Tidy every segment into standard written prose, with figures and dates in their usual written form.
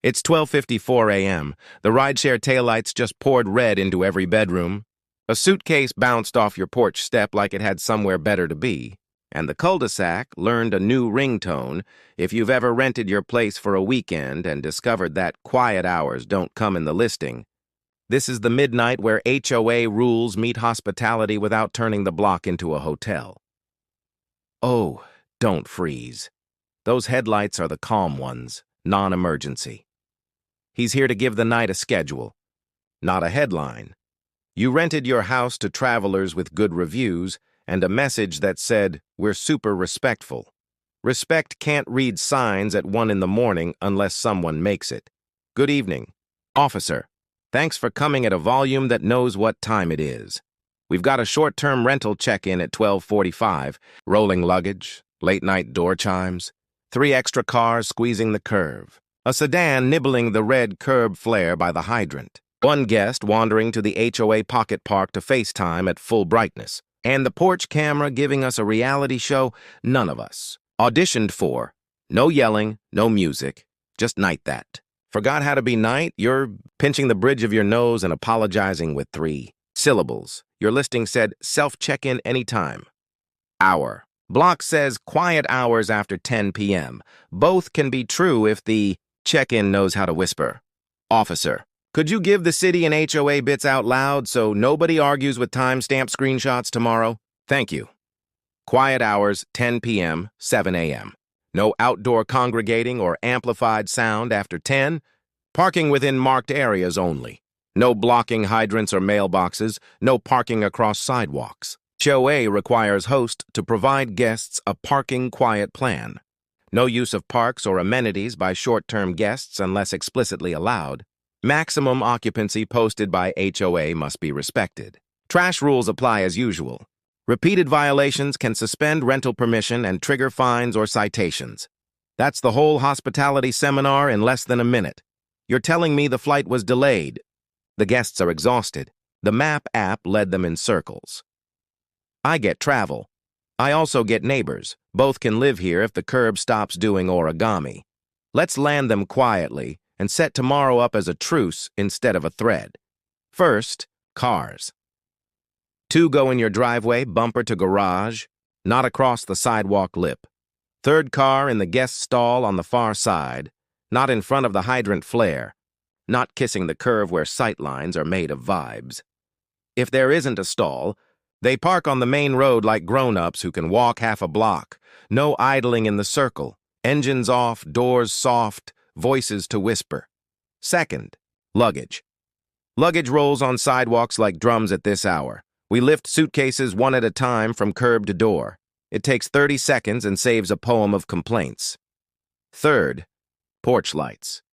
It's 12:54 a.m. The rideshare taillights just poured red into every bedroom. A suitcase bounced off your porch step like it had somewhere better to be. And the cul-de-sac learned a new ringtone if you've ever rented your place for a weekend and discovered that quiet hours don't come in the listing. This is the midnight where HOA rules meet hospitality without turning the block into a hotel. Oh, don't freeze. Those headlights are the calm ones, non-emergency. He's here to give the night a schedule, not a headline. You rented your house to travelers with good reviews and a message that said, "We're super respectful." Respect can't read signs at 1 in the morning unless someone makes it. Good evening, officer. Thanks for coming at a volume that knows what time it is. We've got a short-term rental check-in at 12:45, rolling luggage, late-night door chimes, 3 extra cars squeezing the curve, a sedan nibbling the red curb flare by the hydrant, 1 guest wandering to the HOA pocket park to FaceTime at full brightness, and the porch camera giving us a reality show none of us auditioned for. No yelling, no music, just night that. Forgot how to be night? You're pinching the bridge of your nose and apologizing with 3 syllables. Your listing said self-check-in anytime. Hour. Block says quiet hours after 10 p.m. Both can be true if the check-in knows how to whisper. Officer, could you give the city and HOA bits out loud so nobody argues with timestamp screenshots tomorrow? Thank you. Quiet hours, 10 p.m., 7 a.m. No outdoor congregating or amplified sound after 10. Parking within marked areas only. No blocking hydrants or mailboxes. No parking across sidewalks. HOA requires host to provide guests a parking quiet plan. No use of parks or amenities by short-term guests unless explicitly allowed. Maximum occupancy posted by HOA must be respected. Trash rules apply as usual. Repeated violations can suspend rental permission and trigger fines or citations. That's the whole hospitality seminar in less than a minute. You're telling me the flight was delayed. The guests are exhausted. The map app led them in circles. I get travel. I also get neighbors. Both can live here if the curb stops doing origami. Let's land them quietly and set tomorrow up as a truce instead of a thread. First, cars. 2 go in your driveway, bumper to garage, not across the sidewalk lip. 3rd car in the guest stall on the far side, not in front of the hydrant flare, not kissing the curve where sightlines are made of vibes. If there isn't a stall, they park on the main road like grown-ups who can walk half a block. No idling in the circle. Engines off, doors soft, voices to whisper. Second, luggage. Luggage rolls on sidewalks like drums at this hour. We lift suitcases 1 at a time from curb to door. It takes 30 seconds and saves a poem of complaints. Third, porch lights.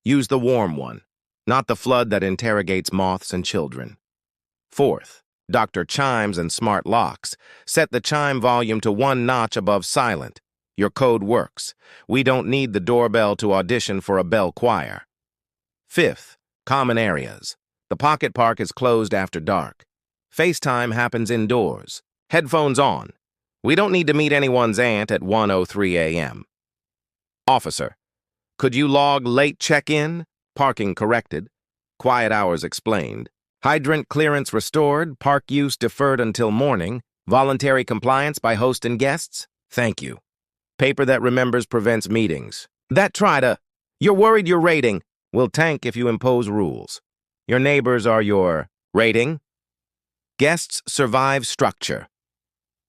Use the warm one, not the flood that interrogates moths and children. Fourth, Dr. Chimes and smart locks. Set the chime volume to 1 notch above silent. Your code works. We don't need the doorbell to audition for a bell choir. Fifth, common areas. The pocket park is closed after dark. FaceTime happens indoors. Headphones on. We don't need to meet anyone's aunt at 1:03 a.m. Officer, could you log late check-in? Parking corrected. Quiet hours explained. Hydrant clearance restored. Park use deferred until morning. Voluntary compliance by host and guests? Thank you. Paper that remembers prevents meetings. You're worried your rating will tank if you impose rules. Your neighbors are your rating. Guests survive structure.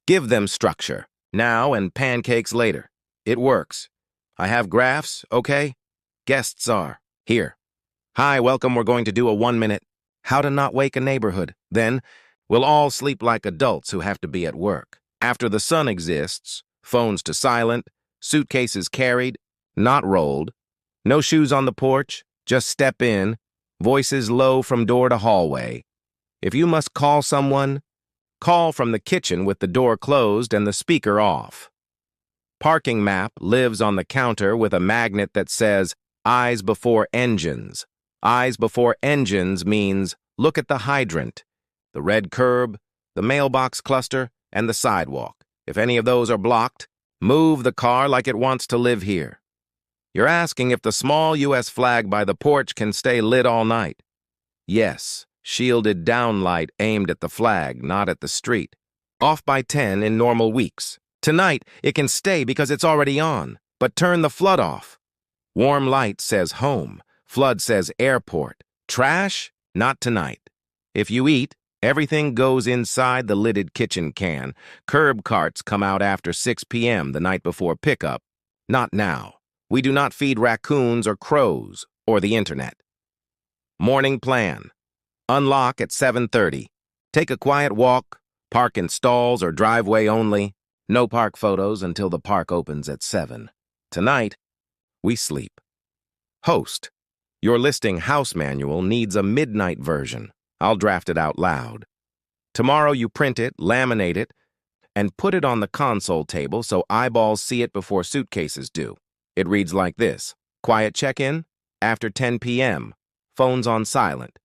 Give them structure, now and pancakes later. It works. I have graphs, okay? Guests are here. Hi, welcome. We're going to do a 1-minute how to not wake a neighborhood. Then we'll all sleep like adults who have to be at work. After the sun exists, phones to silent, suitcases carried, not rolled. No shoes on the porch, just step in, voices low from door to hallway. If you must call someone, call from the kitchen with the door closed and the speaker off. Parking map lives on the counter with a magnet that says, eyes before engines. Eyes before engines means look at the hydrant, the red curb, the mailbox cluster, and the sidewalk. If any of those are blocked, move the car like it wants to live here. You're asking if the small U.S. flag by the porch can stay lit all night. Yes, shielded downlight aimed at the flag, not at the street. Off by 10 in normal weeks. Tonight, it can stay because it's already on, but turn the flood off. Warm light says home. Flood says airport. Trash? Not tonight. If you eat, everything goes inside the lidded kitchen can. Curb carts come out after 6 p.m. the night before pickup. Not now. We do not feed raccoons or crows or the internet. Morning plan. Unlock at 7:30. Take a quiet walk. Park in stalls or driveway only. No park photos until the park opens at 7. Tonight, we sleep. Host. Your listing house manual needs a midnight version. I'll draft it out loud. Tomorrow you print it, laminate it, and put it on the console table so eyeballs see it before suitcases do. It reads like this. Quiet check-in, after 10 p.m. Phones on silent.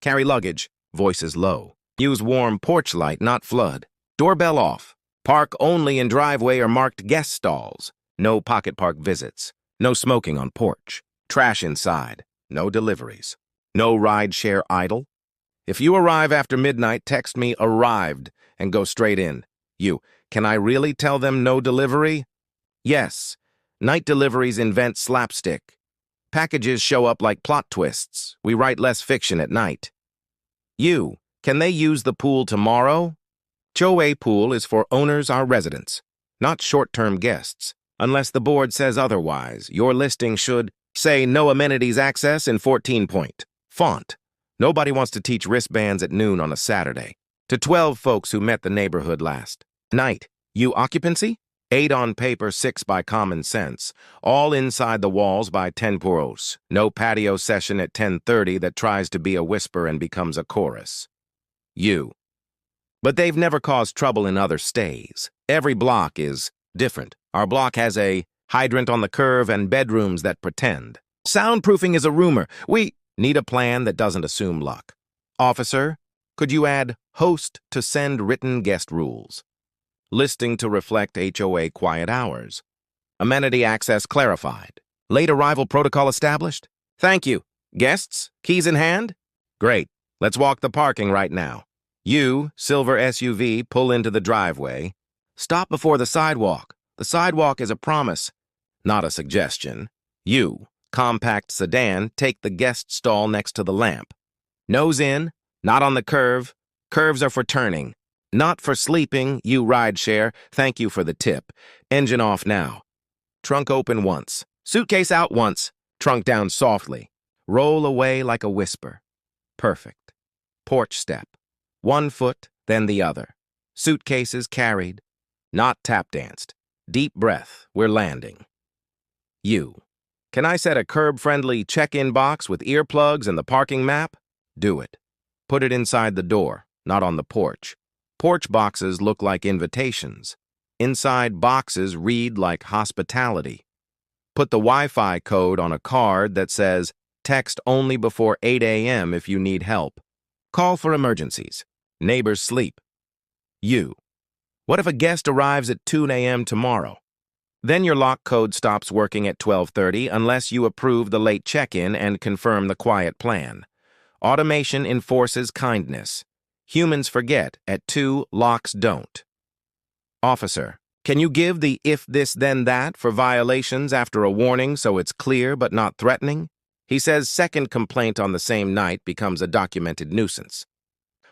Carry luggage, voices low. Use warm porch light, not flood. Doorbell off. Park only in driveway or marked guest stalls. No pocket park visits. No smoking on porch. Trash inside. No deliveries. No ride share idle. If you arrive after midnight, text me arrived and go straight in. Can I really tell them no delivery? Yes. Night deliveries invent slapstick. Packages show up like plot twists. We write less fiction at night. Can they use the pool tomorrow? HOA pool is for owners or residents, not short-term guests. Unless the board says otherwise, your listing should say no amenities access in 14-point font. Nobody wants to teach wristbands at noon on a Saturday. To 12 folks who met the neighborhood last night. Occupancy? 8 on paper, 6 by common sense. All inside the walls by 10 poros. No patio session at 10:30 that tries to be a whisper and becomes a chorus. But they've never caused trouble in other stays. Every block is different. Our block has a hydrant on the curve and bedrooms that pretend. Soundproofing is a rumor. We need a plan that doesn't assume luck. Officer, could you add host to send written guest rules? Listing to reflect HOA quiet hours. Amenity access clarified. Late arrival protocol established? Thank you. Guests, keys in hand? Great. Let's walk the parking right now. Silver SUV, pull into the driveway. Stop before the sidewalk. The sidewalk is a promise, not a suggestion. Compact sedan, take the guest stall next to the lamp. Nose in, not on the curve. Curves are for turning, not for sleeping. Rideshare, thank you for the tip. Engine off now. Trunk open once. Suitcase out once. Trunk down softly. Roll away like a whisper. Perfect. Porch step. 1 foot, then the other. Suitcases carried, not tap danced. Deep breath, we're landing. Can I set a curb-friendly check-in box with earplugs and the parking map? Do it. Put it inside the door, not on the porch. Porch boxes look like invitations. Inside boxes read like hospitality. Put the Wi-Fi code on a card that says, text only before 8 a.m. if you need help. Call for emergencies. Neighbors sleep. What if a guest arrives at 2 a.m. tomorrow? Then your lock code stops working at 12:30 unless you approve the late check-in and confirm the quiet plan. Automation enforces kindness. Humans forget at 2, locks don't. Officer, can you give the if this then that for violations after a warning so it's clear but not threatening? He says second complaint on the same night becomes a documented nuisance.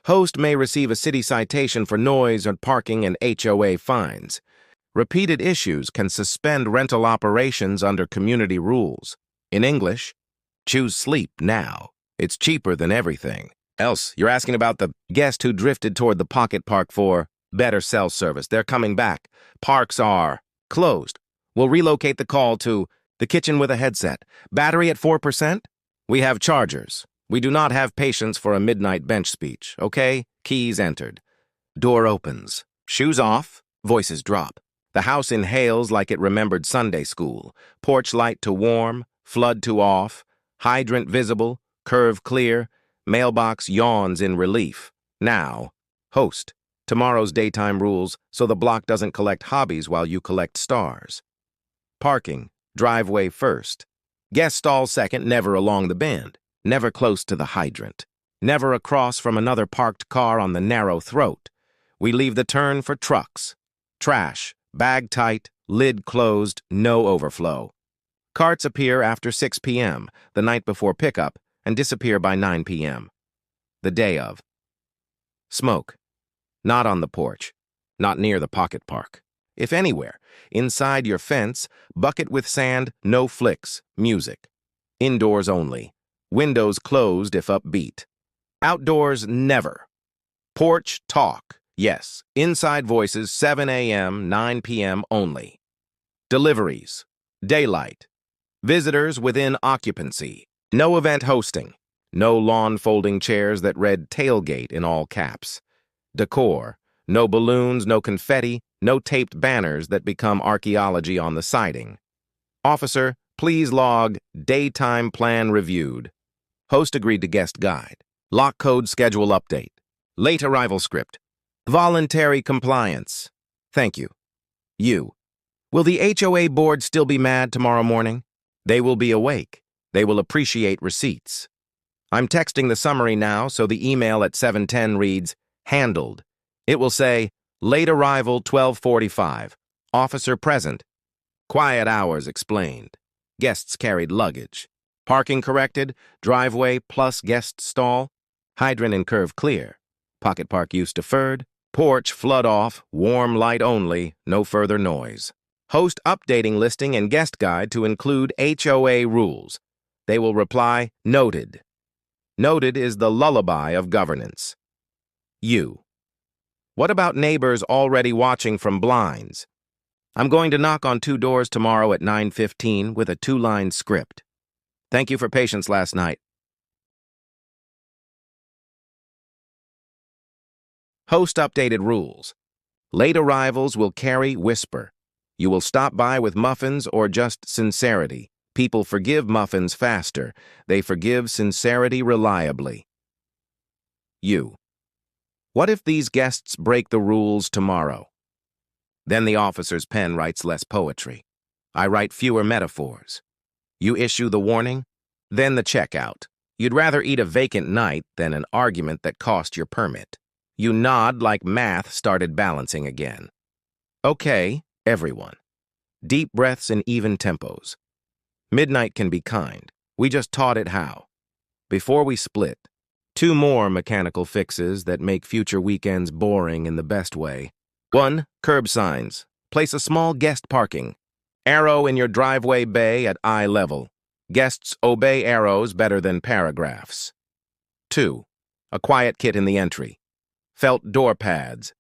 Host may receive a city citation for noise or parking and HOA fines. Repeated issues can suspend rental operations under community rules. In English, choose sleep now. It's cheaper than everything. Else, you're asking about the guest who drifted toward the pocket park for better cell service. They're coming back. Parks are closed. We'll relocate the call to the kitchen with a headset. Battery at 4%? We have chargers. We do not have patience for a midnight bench speech, okay? Keys entered. Door opens. Shoes off. Voices drop. The house inhales like it remembered Sunday school. Porch light to warm, flood to off, hydrant visible, curve clear, mailbox yawns in relief. Now, host. Tomorrow's daytime rules so the block doesn't collect hobbies while you collect stars. Parking. Driveway first. Guest stall second, never along the bend. Never close to the hydrant. Never across from another parked car on the narrow throat. We leave the turn for trucks. Trash, bag tight, lid closed, no overflow. Carts appear after 6 p.m., the night before pickup, and disappear by 9 p.m. The day of. Smoke. Not on the porch. Not near the pocket park. If anywhere, inside your fence, bucket with sand, no flicks, music. Indoors only. Windows closed if upbeat. Outdoors, never. Porch talk, yes. Inside voices, 7 a.m., 9 p.m. only. Deliveries. Daylight. Visitors within occupancy. No event hosting. No lawn folding chairs that read tailgate in all caps. Decor. No balloons, no confetti, no taped banners that become archaeology on the siding. Officer, please log daytime plan reviewed. Host agreed to guest guide. Lock code schedule update. Late arrival script. Voluntary compliance. Thank you. You. Will the HOA board still be mad tomorrow morning? They will be awake. They will appreciate receipts. I'm texting the summary now, so the email at 7:10 reads, handled. It will say, late arrival 12:45. Officer present. Quiet hours explained. Guests carried luggage. Parking corrected. Driveway plus guest stall. Hydrant and curve clear. Pocket park use deferred. Porch flood off. Warm light only. No further noise. Host updating listing and guest guide to include HOA rules. They will reply, noted. Noted is the lullaby of governance. You. What about neighbors already watching from blinds? I'm going to knock on 2 doors tomorrow at 9:15 with a 2-line script. Thank you for patience last night. Host updated rules. Late arrivals will carry whisper. You will stop by with muffins or just sincerity. People forgive muffins faster. They forgive sincerity reliably. You. What if these guests break the rules tomorrow? Then the officer's pen writes less poetry. I write fewer metaphors. You issue the warning, then the checkout. You'd rather eat a vacant night than an argument that cost your permit. You nod like math started balancing again. Okay, everyone. Deep breaths in even tempos. Midnight can be kind. We just taught it how. Before we split, 2 more mechanical fixes that make future weekends boring in the best way. 1. Curb signs. Place a small guest parking. Arrow in your driveway bay at eye level. Guests obey arrows better than paragraphs. 2. A quiet kit in the entry. Felt door pads.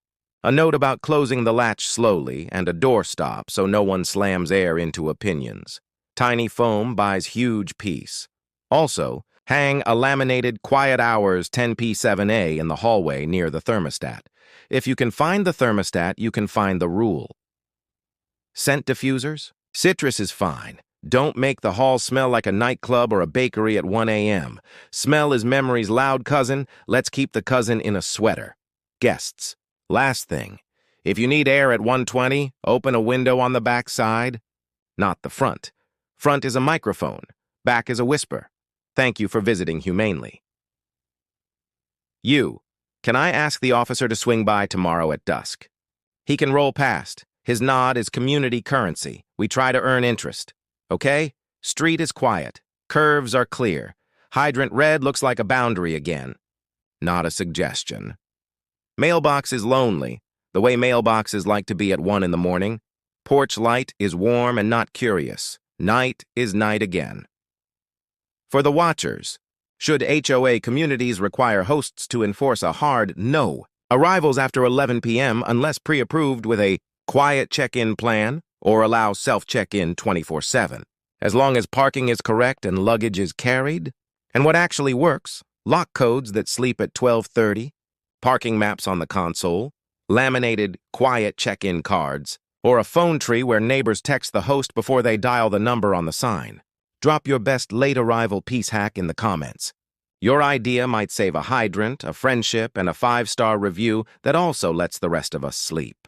A note about closing the latch slowly and a door stop so no one slams air into opinions. Tiny foam buys huge peace. Also, hang a laminated Quiet Hours 10p7a in the hallway near the thermostat. If you can find the thermostat, you can find the rule. Scent diffusers? Citrus is fine. Don't make the hall smell like a nightclub or a bakery at 1 a.m. Smell is memory's loud cousin. Let's keep the cousin in a sweater. Guests. Last thing. If you need air at 120, open a window on the back side. Not the front. Front is a microphone. Back is a whisper. Thank you for visiting humanely. You. Can I ask the officer to swing by tomorrow at dusk? He can roll past. His nod is community currency. We try to earn interest. Okay? Street is quiet. Curves are clear. Hydrant red looks like a boundary again. Not a suggestion. Mailbox is lonely, the way mailboxes like to be at 1 in the morning. Porch light is warm and not curious. Night is night again. For the watchers, should HOA communities require hosts to enforce a hard no, arrivals after 11 p.m. unless pre-approved with a quiet check-in plan or allow self-check-in 24/7. As long as parking is correct and luggage is carried, and what actually works, lock codes that sleep at 12:30, parking maps on the console, laminated quiet check-in cards, or a phone tree where neighbors text the host before they dial the number on the sign. Drop your best late arrival peace hack in the comments. Your idea might save a hydrant, a friendship, and a 5-star review that also lets the rest of us sleep.